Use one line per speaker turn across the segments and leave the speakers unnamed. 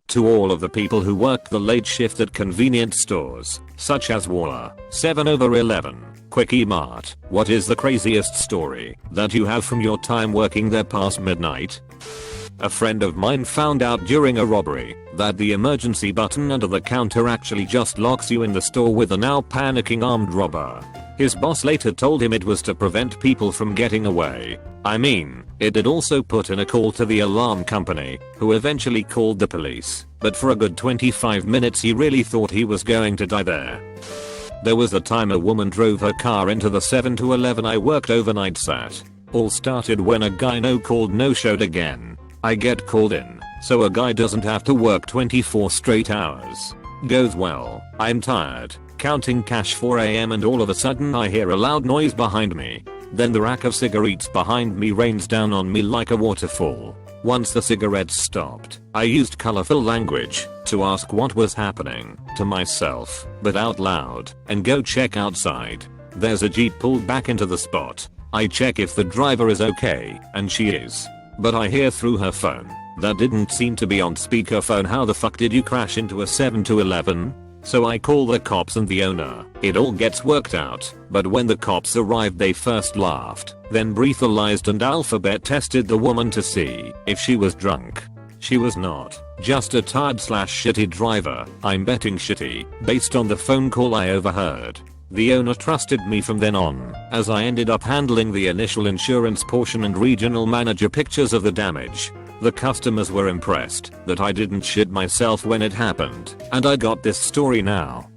To all of the people who work the late shift at convenience stores, such as Walla, 7-Eleven, Quickie Mart, what is the craziest story that you have from your time working there past midnight? A friend of mine found out during a robbery that the emergency button under the counter actually just locks you in the store with a now panicking armed robber. His boss later told him it was to prevent people from getting away. I mean, it did also put in a call to the alarm company, who eventually called the police, but for a good 25 minutes he really thought he was going to die there. There was a time a woman drove her car into the 7-Eleven I worked overnights at. All started when a guy called no-showed again. I get called in, so a guy doesn't have to work 24 straight hours. Goes well, I'm tired, counting cash 4 AM and all of a sudden I hear a loud noise behind me. Then the rack of cigarettes behind me rains down on me like a waterfall. Once the cigarettes stopped, I used colorful language to ask what was happening to myself, but out loud, and go check outside. There's a Jeep pulled back into the spot. I check if the driver is okay, and she is. But I hear through her phone, that didn't seem to be on speakerphone. How the fuck did you crash into a 7-Eleven? So I call the cops and the owner. It all gets worked out, but when the cops arrived they first laughed, then breathalyzed and alphabet tested the woman to see if she was drunk. She was not, just a tired/shitty driver. I'm betting shitty, based on the phone call I overheard. The owner trusted me from then on, as I ended up handling the initial insurance portion and regional manager pictures of the damage. The customers were impressed that I didn't shit myself when it happened, and I got this story now.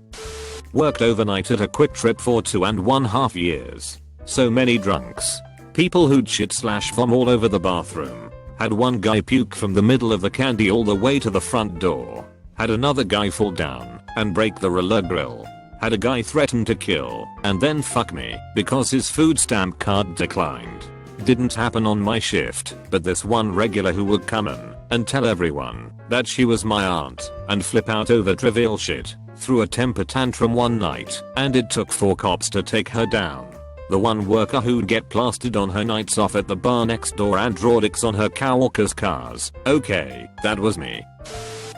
Worked overnight at a Quick Trip for 2.5 years. So many drunks. People who'd shit/vom all over the bathroom. Had one guy puke from the middle of the candy all the way to the front door. Had another guy fall down and break the roller grill. Had a guy threaten to kill and then fuck me because his food stamp card declined. Didn't happen on my shift, but this one regular who would come in and tell everyone that she was my aunt and flip out over trivial shit, threw a temper tantrum one night, and it took 4 cops to take her down. The one worker who'd get plastered on her nights off at the bar next door and drawdicks on her coworkers' cars. Okay, that was me.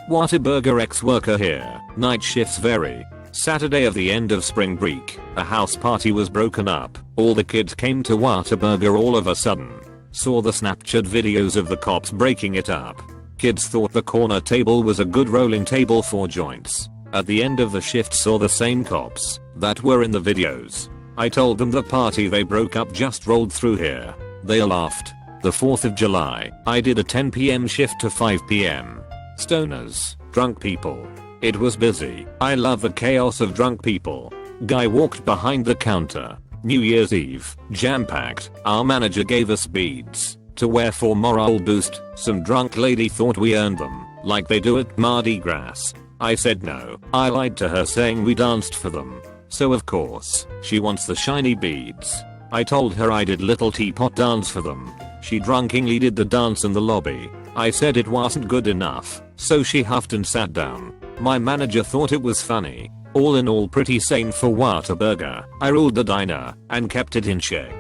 Whataburger ex-worker here. Night shifts vary. Saturday of the end of spring break, a house party was broken up. All the kids came to Whataburger all of a sudden. Saw the Snapchat videos of the cops breaking it up. Kids thought the corner table was a good rolling table for joints. At the end of the shift saw the same cops that were in the videos. I told them the party they broke up just rolled through here. They laughed. The 4th of July, I did a 10 PM shift to 5 PM. Stoners, drunk people. It was busy. I love the chaos of drunk people. Guy walked behind the counter. New Year's Eve, jam-packed. Our manager gave us beads to wear for morale boost. Some drunk lady thought we earned them, like they do at Mardi Gras. I said no. I lied to her saying we danced for them. So of course, she wants the shiny beads. I told her I did little teapot dance for them. She drunkenly did the dance in the lobby. I said it wasn't good enough, so she huffed and sat down. My manager thought it was funny. All in all pretty sane for Whataburger. I ruled the diner and kept it in check.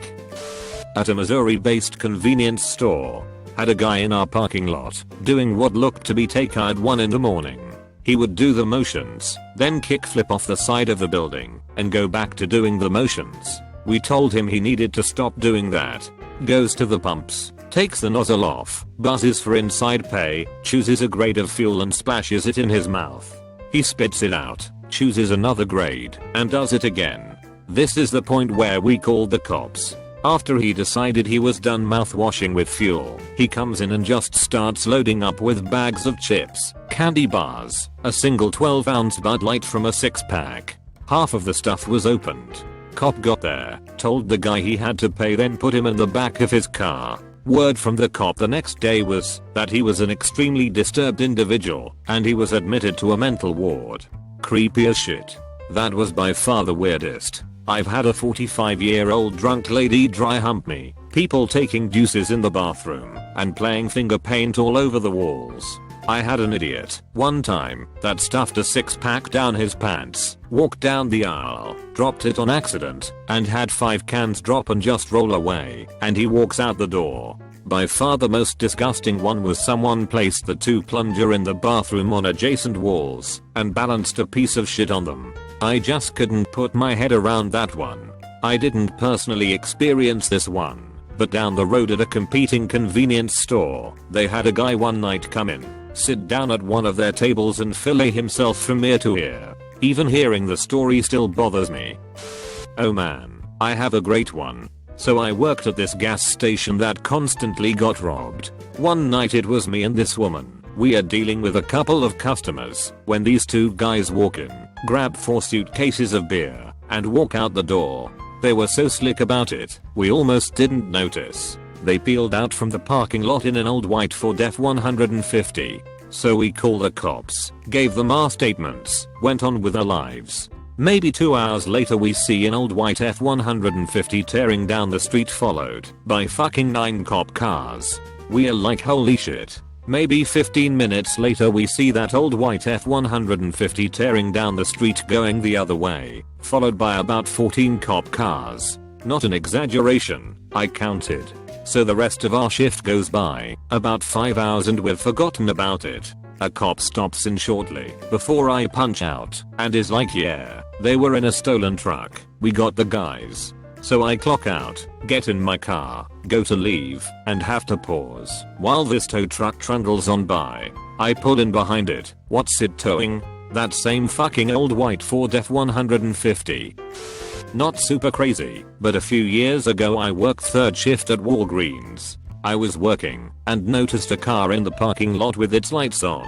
At a Missouri-based convenience store, had a guy in our parking lot doing what looked to be takeout at 1 in the morning. He would do the motions, then kickflip off the side of the building and go back to doing the motions. We told him he needed to stop doing that. Goes to the pumps, takes the nozzle off, buzzes for inside pay, chooses a grade of fuel and splashes it in his mouth. He spits it out, chooses another grade, and does it again. This is the point where we called the cops. After he decided he was done mouthwashing with fuel, he comes in and just starts loading up with bags of chips, candy bars, a single 12-ounce Bud Light from a 6-pack. Half of the stuff was opened. Cop got there, told the guy he had to pay, then put him in the back of his car. Word from the cop the next day was that he was an extremely disturbed individual and he was admitted to a mental ward. Creepy as shit. That was by far the weirdest. I've had a 45-year-old drunk lady dry hump me, people taking deuces in the bathroom, and playing finger paint all over the walls. I had an idiot one time that stuffed a 6-pack down his pants, walked down the aisle, dropped it on accident, and had 5 cans drop and just roll away, and he walks out the door. By far the most disgusting one was someone placed the 2 plunger in the bathroom on adjacent walls and balanced a piece of shit on them. I just couldn't put my head around that one. I didn't personally experience this one, but down the road at a competing convenience store, they had a guy one night come in, sit down at one of their tables and fillet himself from ear to ear. Even hearing the story still bothers me. Oh man, I have a great one. So I worked at this gas station that constantly got robbed. One night it was me and this woman. We are dealing with a couple of customers when these 2 guys walk in, grab 4 suitcases of beer, and walk out the door. They were so slick about it, we almost didn't notice. They peeled out from the parking lot in an old white Ford F-150. So we called the cops, gave them our statements, went on with our lives. Maybe 2 hours later we see an old white F-150 tearing down the street followed by fucking 9 cop cars. We are like holy shit. Maybe 15 minutes later we see that old white F-150 tearing down the street going the other way, followed by about 14 cop cars. Not an exaggeration, I counted. So the rest of our shift goes by, about 5 hours and we've forgotten about it. A cop stops in shortly before I punch out and is like, yeah, they were in a stolen truck, we got the guys. So I clock out, get in my car, go to leave, and have to pause while this tow truck trundles on by. I pull in behind it. What's it towing? That same fucking old white Ford F-150. Not super crazy, but a few years ago I worked 3rd shift at Walgreens. I was working and noticed a car in the parking lot with its lights on.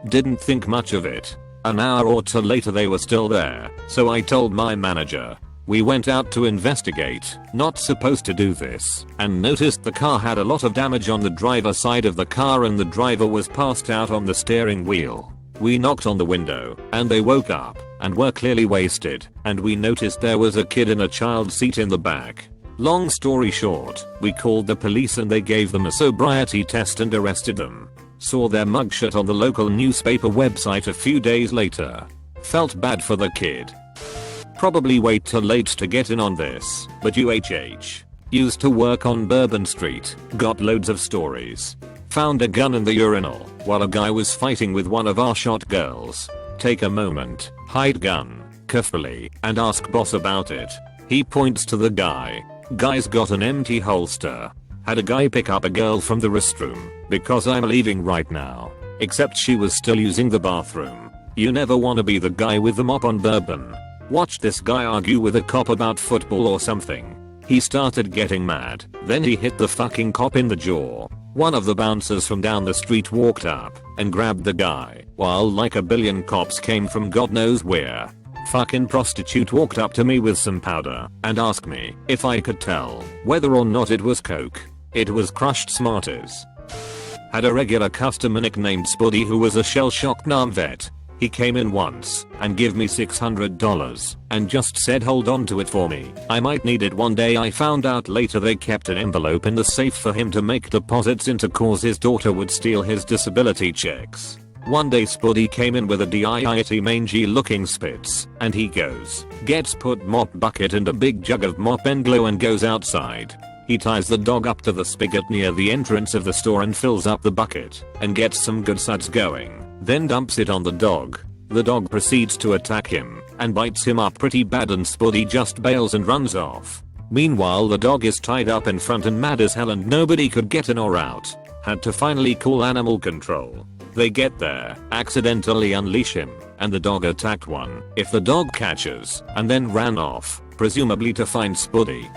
Didn't think much of it. An hour or two later they were still there, so I told my manager. We went out to investigate, not supposed to do this, and noticed the car had a lot of damage on the driver's side of the car and the driver was passed out on the steering wheel. We knocked on the window, and they woke up, and were clearly wasted, and we noticed there was a kid in a child seat in the back. Long story short, we called the police and they gave them a sobriety test and arrested them. Saw their mugshot on the local newspaper website a few days later. Felt bad for the kid. Probably way too late to get in on this, but UHH. Used to work on Bourbon Street, got loads of stories. Found a gun in the urinal while a guy was fighting with one of our shot girls. Take a moment, hide gun, carefully, and ask boss about it. He points to the guy. Guy's got an empty holster. Had a guy pick up a girl from the restroom, because I'm leaving right now. Except she was still using the bathroom. You never wanna be the guy with the mop on Bourbon. Watch this guy argue with a cop about football or something. He started getting mad, then he hit the fucking cop in the jaw. One of the bouncers from down the street walked up and grabbed the guy, while like a billion cops came from God knows where. Fucking prostitute walked up to me with some powder and asked me if I could tell whether or not it was coke. It was crushed Smarties. Had a regular customer nicknamed Spuddy who was a shell-shocked Nam vet. He came in once and gave me $600 and just said hold on to it for me. I might need it one day. I found out later they kept an envelope in the safe for him to make deposits into cause his daughter would steal his disability checks. One day Spuddy came in with a DIIT mangy looking spitz and he goes, gets put mop bucket and a big jug of mop and glue and goes outside. He ties the dog up to the spigot near the entrance of the store and fills up the bucket and gets some good suds going. Then dumps it on the dog. The dog proceeds to attack him and bites him up pretty bad and Spuddy just bails and runs off. Meanwhile the dog is tied up in front and mad as hell and nobody could get in or out. Had to finally call animal control. They get there, accidentally unleash him, and the dog attacked one. If the dog catches, and then ran off, presumably to find Spuddy.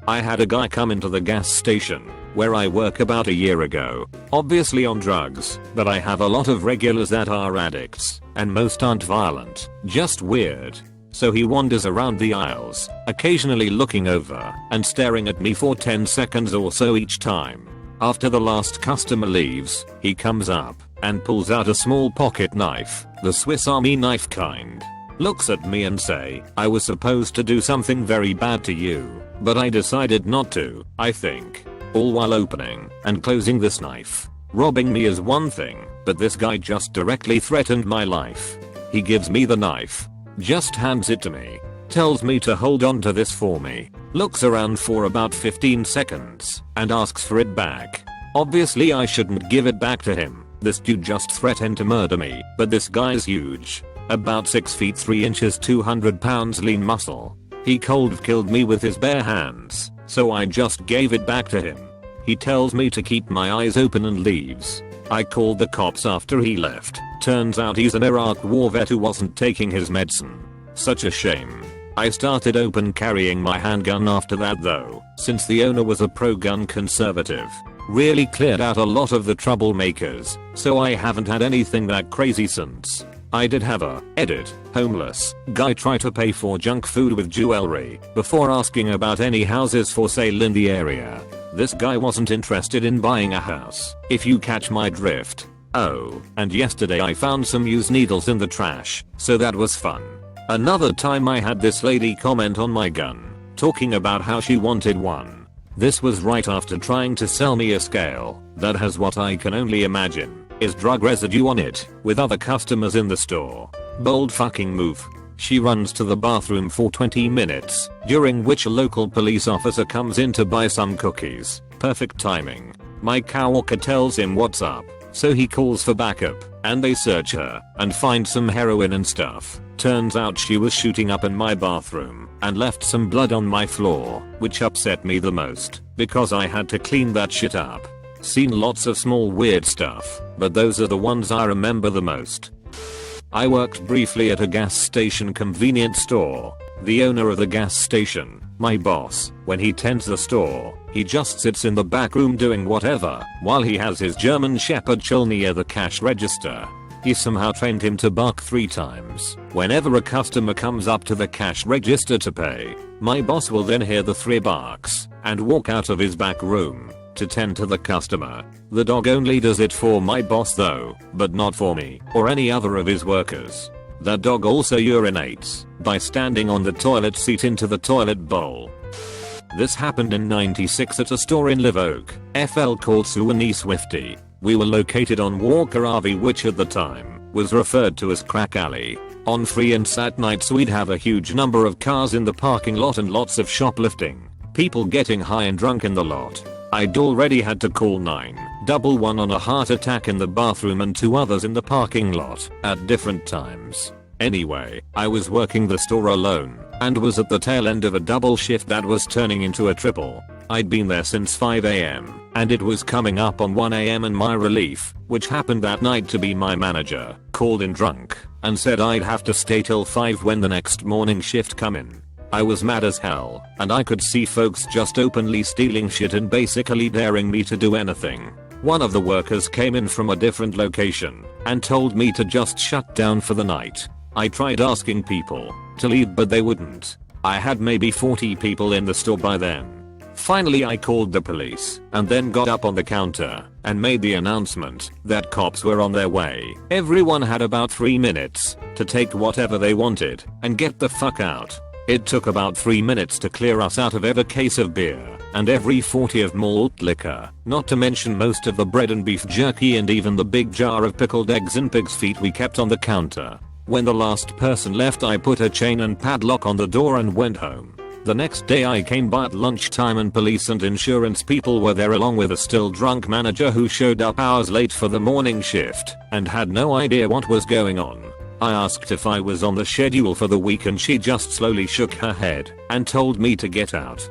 I had a guy come into the gas station where I work about a year ago, obviously on drugs, but I have a lot of regulars that are addicts, and most aren't violent, just weird. So he wanders around the aisles, occasionally looking over and staring at me for 10 seconds or so each time. After the last customer leaves, he comes up and pulls out a small pocket knife, the Swiss Army knife kind. Looks at me and say, I was supposed to do something very bad to you, but I decided not to, I think. All while opening and closing this knife. Robbing me is one thing, but this guy just directly threatened my life. He gives me the knife, just hands it to me, tells me to hold on to this for me, looks around for about 15 seconds, and asks for it back. Obviously I shouldn't give it back to him. This dude just threatened to murder me, but this guy's huge. About 6 feet 3 inches 200 pounds lean muscle. He cold killed me with his bare hands, so I just gave it back to him. He tells me to keep my eyes open and leaves. I called the cops after he left. Turns out he's an Iraq war vet who wasn't taking his medicine. Such a shame. I started open carrying my handgun after that though, since the owner was a pro-gun conservative. Really cleared out a lot of the troublemakers, so I haven't had anything that crazy since. I did have a homeless guy try to pay for junk food with jewelry before asking about any houses for sale in the area. This guy wasn't interested in buying a house, if you catch my drift. Oh, and yesterday I found some used needles in the trash, so that was fun. Another time I had this lady comment on my gun, talking about how she wanted one. This was right after trying to sell me a scale that has what I can only imagine is drug residue on it, with other customers in the store. Bold fucking move. She runs to the bathroom for 20 minutes, during which a local police officer comes in to buy some cookies. Perfect timing. My coworker tells him what's up, so he calls for backup, and they search her, and find some heroin and stuff. Turns out she was shooting up in my bathroom, and left some blood on my floor, which upset me the most, because I had to clean that shit up. Seen lots of small weird stuff, but those are the ones I remember the most. I worked briefly at a gas station convenience store. The owner of the gas station, my boss, when he tends the store, he just sits in the back room doing whatever, while he has his German Shepherd chill near the cash register. He somehow trained him to bark 3 times. Whenever a customer comes up to the cash register to pay, my boss will then hear the 3 barks, and walk out of his back room to tend to the customer. The dog only does it for my boss though, but not for me, or any other of his workers. That dog also urinates, by standing on the toilet seat into the toilet bowl. This happened in '96 at a store in Live Oak, FL called Suwannee Swifty. We were located on Walker Ave, which at the time was referred to as Crack Alley. On free and sat nights we'd have a huge number of cars in the parking lot and lots of shoplifting. People getting high and drunk in the lot. I'd already had to call 911 on a heart attack in the bathroom and 2 others in the parking lot at different times. Anyway, I was working the store alone and was at the tail end of a double shift that was turning into a triple. I'd been there since 5 AM and it was coming up on 1 AM, and my relief, which happened that night to be my manager, called in drunk and said I'd have to stay till 5 when the next morning shift come in. I was mad as hell, and I could see folks just openly stealing shit and basically daring me to do anything. One of the workers came in from a different location and told me to just shut down for the night. I tried asking people to leave, but they wouldn't. I had maybe 40 people in the store by then. Finally I called the police and then got up on the counter and made the announcement that cops were on their way. Everyone had about 3 minutes to take whatever they wanted and get the fuck out. It took about 3 minutes to clear us out of every case of beer and every 40 of malt liquor, not to mention most of the bread and beef jerky and even the big jar of pickled eggs and pig's feet we kept on the counter. When the last person left, I put a chain and padlock on the door and went home. The next day I came by at lunchtime and police and insurance people were there along with a still drunk manager who showed up hours late for the morning shift and had no idea what was going on. I asked if I was on the schedule for the week and she just slowly shook her head and told me to get out.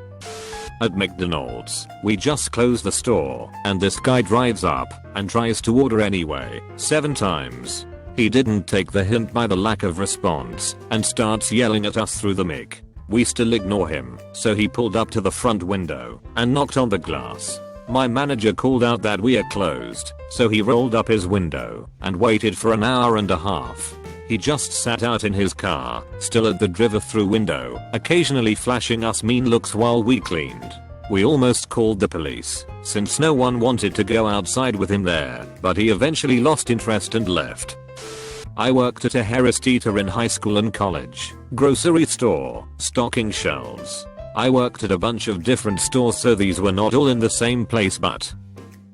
At McDonald's, we just closed the store and this guy drives up and tries to order anyway, 7 times. He didn't take the hint by the lack of response and starts yelling at us through the mic. We still ignore him, so he pulled up to the front window and knocked on the glass. My manager called out that we are closed, so he rolled up his window and waited for an hour and a half. He just sat out in his car, still at the drive-through window, occasionally flashing us mean looks while we cleaned. We almost called the police, since no one wanted to go outside with him there, but he eventually lost interest and left. I worked at a Harris Teeter in high school and college. Grocery store, stocking shelves. I worked at a bunch of different stores, so these were not all in the same place, but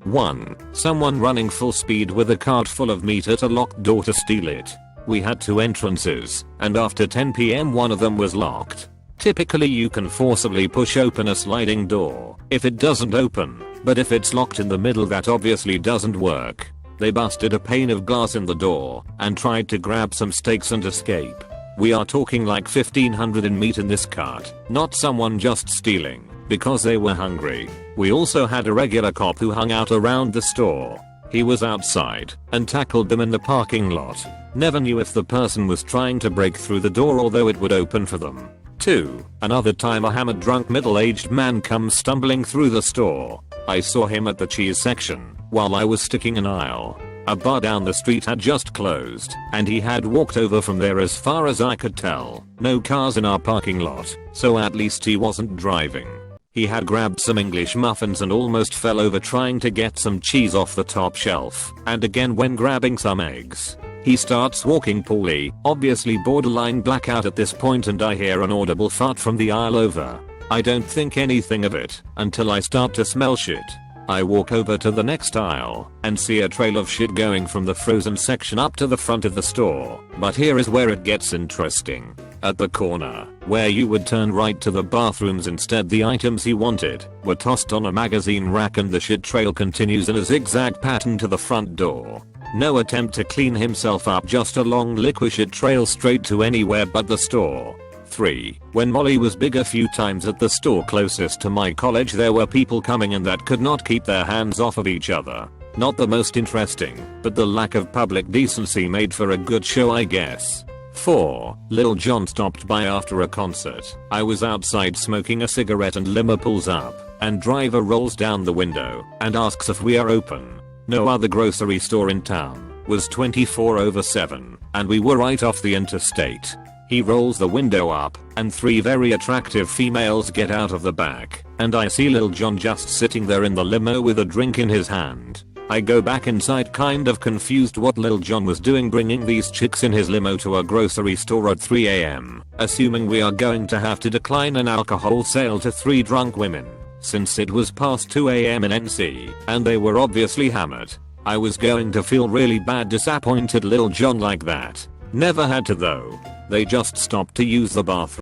1. Someone running full speed with a cart full of meat at a locked door to steal it. We had 2 entrances, and after 10 PM one of them was locked. Typically you can forcibly push open a sliding door if it doesn't open, but if it's locked in the middle that obviously doesn't work. They busted a pane of glass in the door and tried to grab some steaks and escape. We are talking like 1500 in meat in this cart, not someone just stealing because they were hungry. We also had a regular cop who hung out around the store. He was outside and tackled them in the parking lot. Never knew if the person was trying to break through the door although it would open for them. 2. Another time a hammered drunk middle-aged man comes stumbling through the store. I saw him at the cheese section while I was sticking an aisle. A bar down the street had just closed and he had walked over from there as far as I could tell. No cars in our parking lot, so at least he wasn't driving. He had grabbed some English muffins and almost fell over trying to get some cheese off the top shelf, and again when grabbing some eggs. He starts walking poorly, obviously borderline blackout at this point, and I hear an audible fart from the aisle over. I don't think anything of it until I start to smell shit. I walk over to the next aisle and see a trail of shit going from the frozen section up to the front of the store. But here is where it gets interesting. At the corner, where you would turn right to the bathrooms instead, the items he wanted were tossed on a magazine rack and the shit trail continues in a zigzag pattern to the front door. No attempt to clean himself up, just a long liquid shit trail straight to anywhere but the store. 3. When Molly was big a few times at the store closest to my college, there were people coming in that could not keep their hands off of each other. Not the most interesting, but the lack of public decency made for a good show, I guess. 4. Lil Jon stopped by after a concert. I was outside smoking a cigarette and limo pulls up and driver rolls down the window and asks if we are open. No other grocery store in town was 24/7 and we were right off the interstate. He rolls the window up and 3 very attractive females get out of the back and I see Lil Jon just sitting there in the limo with a drink in his hand. I go back inside kind of confused what Lil Jon was doing bringing these chicks in his limo to a grocery store at 3 AM, assuming we are going to have to decline an alcohol sale to 3 drunk women, since it was past 2 AM in NC and they were obviously hammered. I was going to feel really bad disappointed Lil Jon like that. Never had to though. They just stopped to use the bathroom.